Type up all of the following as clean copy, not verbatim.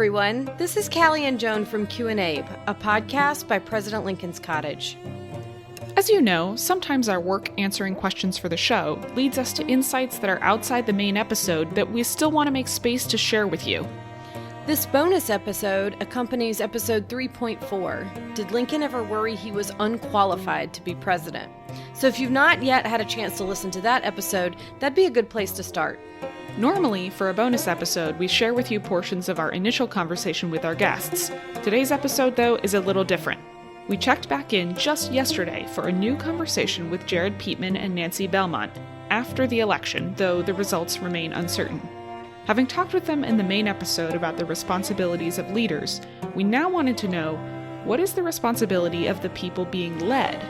everyone. This is Callie and Joan from Q&A, a podcast by President Lincoln's Cottage. As you know, sometimes our work answering questions for the show leads us to insights that are outside the main episode that we still want to make space to share with you. This bonus episode accompanies episode 3.4, Did Lincoln Ever Worry He Was Unqualified to Be President? So if you've not yet had a chance to listen to that episode, that'd be a good place to start. Normally, for a bonus episode, we share with you portions of our initial conversation with our guests. Today's episode, though, is a little different. We checked back in just yesterday for a new conversation with Jared Peatman and Nancy Belmont after the election, though the results remain uncertain. Having talked with them in the main episode about the responsibilities of leaders, we now wanted to know, what is the responsibility of the people being led?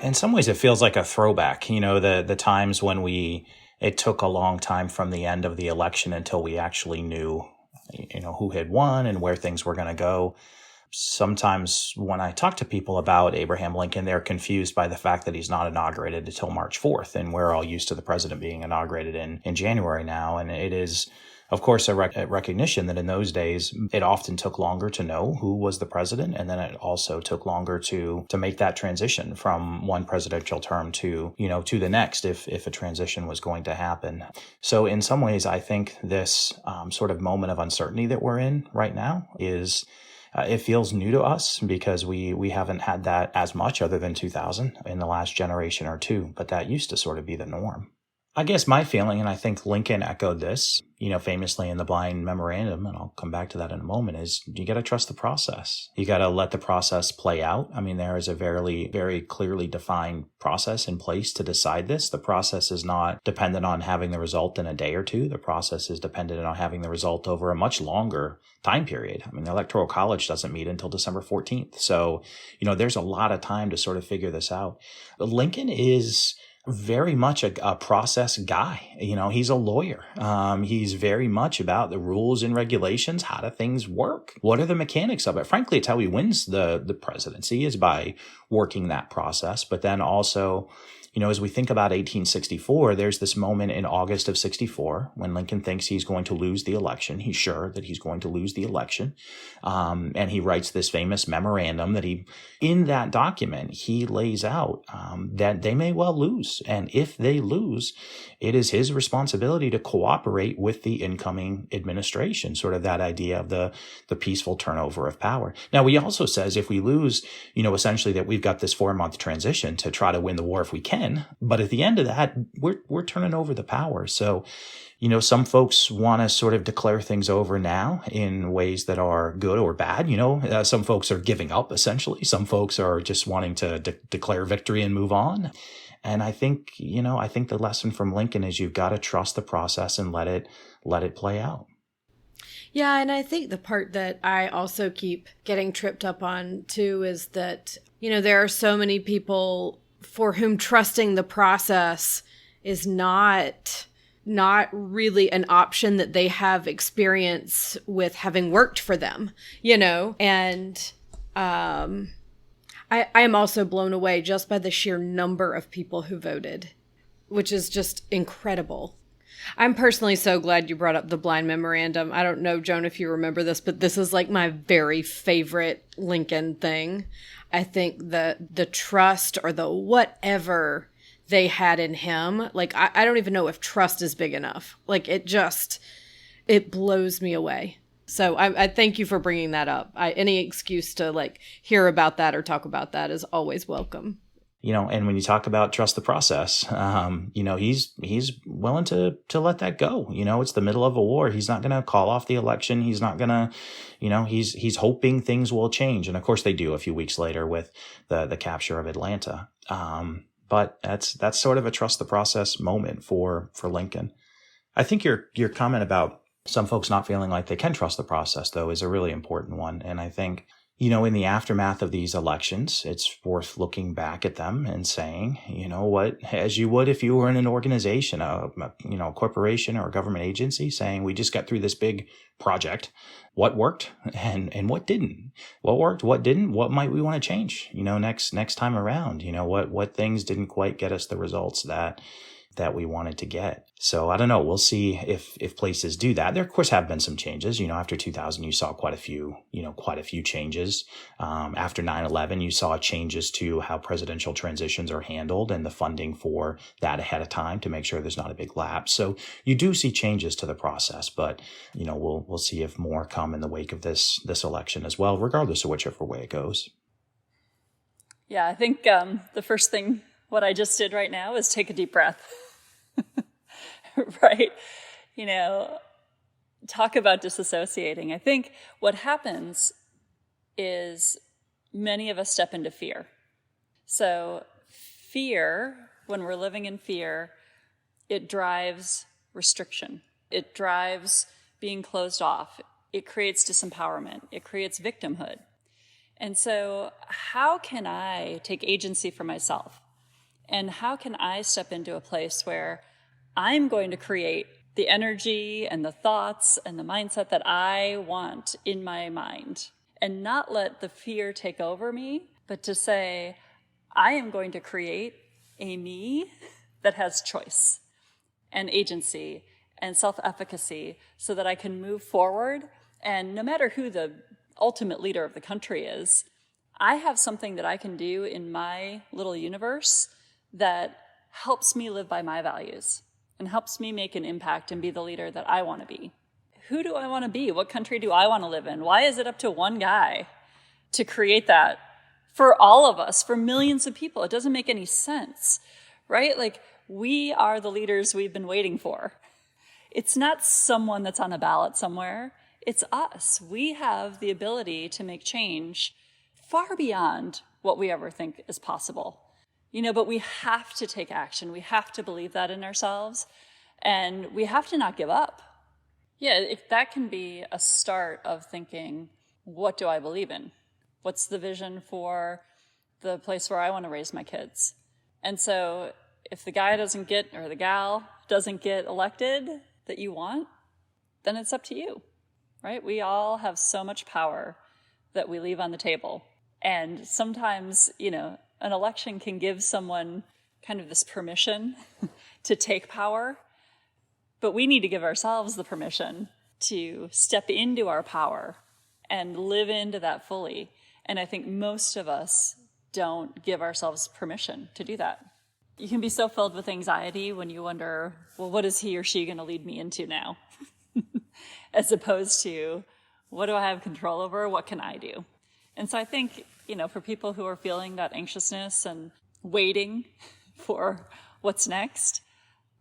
In some ways, it feels like a throwback, the times when it took a long time from the end of the election until we actually knew, who had won and where things were going to go. Sometimes when I talk to people about Abraham Lincoln, they're confused by the fact that he's not inaugurated until March 4th. And we're all used to the president being inaugurated in January now. And it is, of course, a recognition that in those days, it often took longer to know who was the president. And then it also took longer to make that transition from one presidential term to the next if a transition was going to happen. So in some ways, I think this sort of moment of uncertainty that we're in right now is it feels new to us because we haven't had that as much other than 2000 in the last generation or two, but that used to sort of be the norm. I guess my feeling, and I think Lincoln echoed this, famously in the blind memorandum, and I'll come back to that in a moment, is you got to trust the process. You got to let the process play out. I mean, there is a very, very clearly defined process in place to decide this. The process is not dependent on having the result in a day or two. The process is dependent on having the result over a much longer time period. I mean, the Electoral College doesn't meet until December 14th. So, there's a lot of time to sort of figure this out. Lincoln is very much a process guy. He's a lawyer. He's very much about the rules and regulations. How do things work? What are the mechanics of it? Frankly, it's how he wins the presidency is by working that process. But then also, as we think about 1864, there's this moment in August of 64 when Lincoln thinks he's going to lose the election. He's sure that he's going to lose the election. And he writes this famous memorandum that in that document, he lays out that they may well lose. And if they lose, it is his responsibility to cooperate with the incoming administration, sort of that idea of the peaceful turnover of power. Now, he also says if we lose, essentially that we've got this 4-month transition to try to win the war if we can. But at the end of that, we're turning over the power. So, some folks want to sort of declare things over now in ways that are good or bad. Some folks are giving up, essentially. Some folks are just wanting to declare victory and move on. And I think the lesson from Lincoln is you've got to trust the process and let it play out. Yeah, and I think the part that I also keep getting tripped up on, too, is that, there are so many people for whom trusting the process is not really an option that they have experience with having worked for them, and I am also blown away just by the sheer number of people who voted, which is just incredible. I'm personally so glad you brought up the blind memorandum. I don't know, Joan, if you remember this, but this is like my very favorite Lincoln thing. I think the trust or the whatever they had in him, like, I don't even know if trust is big enough. Like, it blows me away. So I thank you for bringing that up. Any excuse to hear about that or talk about that is always welcome. And when you talk about trust the process, he's willing to let that go. It's the middle of a war. He's not going to call off the election. He's not going to, he's hoping things will change. And of course they do a few weeks later with the capture of Atlanta. But that's sort of a trust the process moment for Lincoln. I think your comment about some folks not feeling like they can trust the process, though, is a really important one. And I think, in the aftermath of these elections, it's worth looking back at them and saying, what, as you would if you were in an organization, a corporation or a government agency, saying, we just got through this big project. What worked and what didn't? What worked? What didn't? What might we want to change? Next time around, what things didn't quite get us the results that that we wanted to get. So I don't know. We'll see if places do that. There, of course, have been some changes. After 2000, you saw quite a few changes. After 9/11, you saw changes to how presidential transitions are handled and the funding for that ahead of time to make sure there's not a big lapse. So you do see changes to the process, but we'll see if more come in the wake of this election as well, regardless of whichever way it goes. Yeah, I think the first thing what I just did right now is take a deep breath. Right? Talk about disassociating. I think what happens is many of us step into fear. So fear, when we're living in fear, it drives restriction. It drives being closed off. It creates disempowerment. It creates victimhood. And so how can I take agency for myself? And how can I step into a place where I'm going to create the energy and the thoughts and the mindset that I want in my mind, and not let the fear take over me, but to say, I am going to create a me that has choice and agency and self-efficacy so that I can move forward. And no matter who the ultimate leader of the country is, I have something that I can do in my little universe that helps me live by my values and helps me make an impact and be the leader that I want to be. Who do I want to be? What country do I want to live in? Why is it up to one guy to create that for all of us, for millions of people? It doesn't make any sense, right? Like, we are the leaders we've been waiting for. It's not someone that's on a ballot somewhere. It's us. We have the ability to make change far beyond what we ever think is possible. But we have to take action. We have to believe that in ourselves, and we have to not give up. Yeah, if that can be a start of thinking, what do I believe in? What's the vision for the place where I want to raise my kids? And so if the guy doesn't get, or the gal doesn't get elected that you want, then it's up to you, right? We all have so much power that we leave on the table. And sometimes, an election can give someone kind of this permission to take power, but we need to give ourselves the permission to step into our power and live into that fully. And I think most of us don't give ourselves permission to do that. You can be so filled with anxiety when you wonder, well, what is he or she going to lead me into now? As opposed to, what do I have control over? What can I do? And so I think, for people who are feeling that anxiousness and waiting for what's next,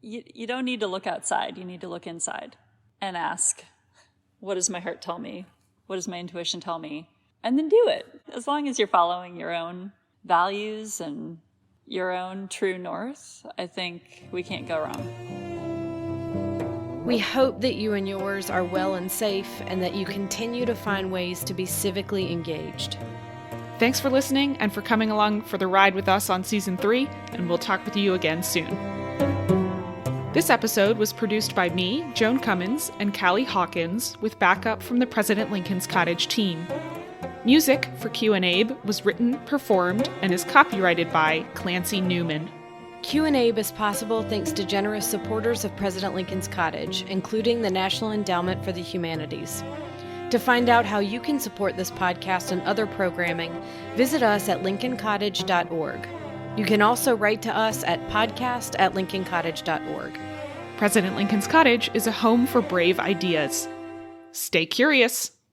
you don't need to look outside. You need to look inside and ask, what does my heart tell me? What does my intuition tell me? And then do it. As long as you're following your own values and your own true north, I think we can't go wrong. We hope that you and yours are well and safe, and that you continue to find ways to be civically engaged. Thanks for listening and for coming along for the ride with us on Season 3, and we'll talk with you again soon. This episode was produced by me, Joan Cummins, and Callie Hawkins, with backup from the President Lincoln's Cottage team. Music for Q&A was written, performed, and is copyrighted by Clancy Newman. Q&A is possible thanks to generous supporters of President Lincoln's Cottage, including the National Endowment for the Humanities. To find out how you can support this podcast and other programming, visit us at lincolncottage.org. You can also write to us at podcast@lincolncottage.org. President Lincoln's Cottage is a home for brave ideas. Stay curious.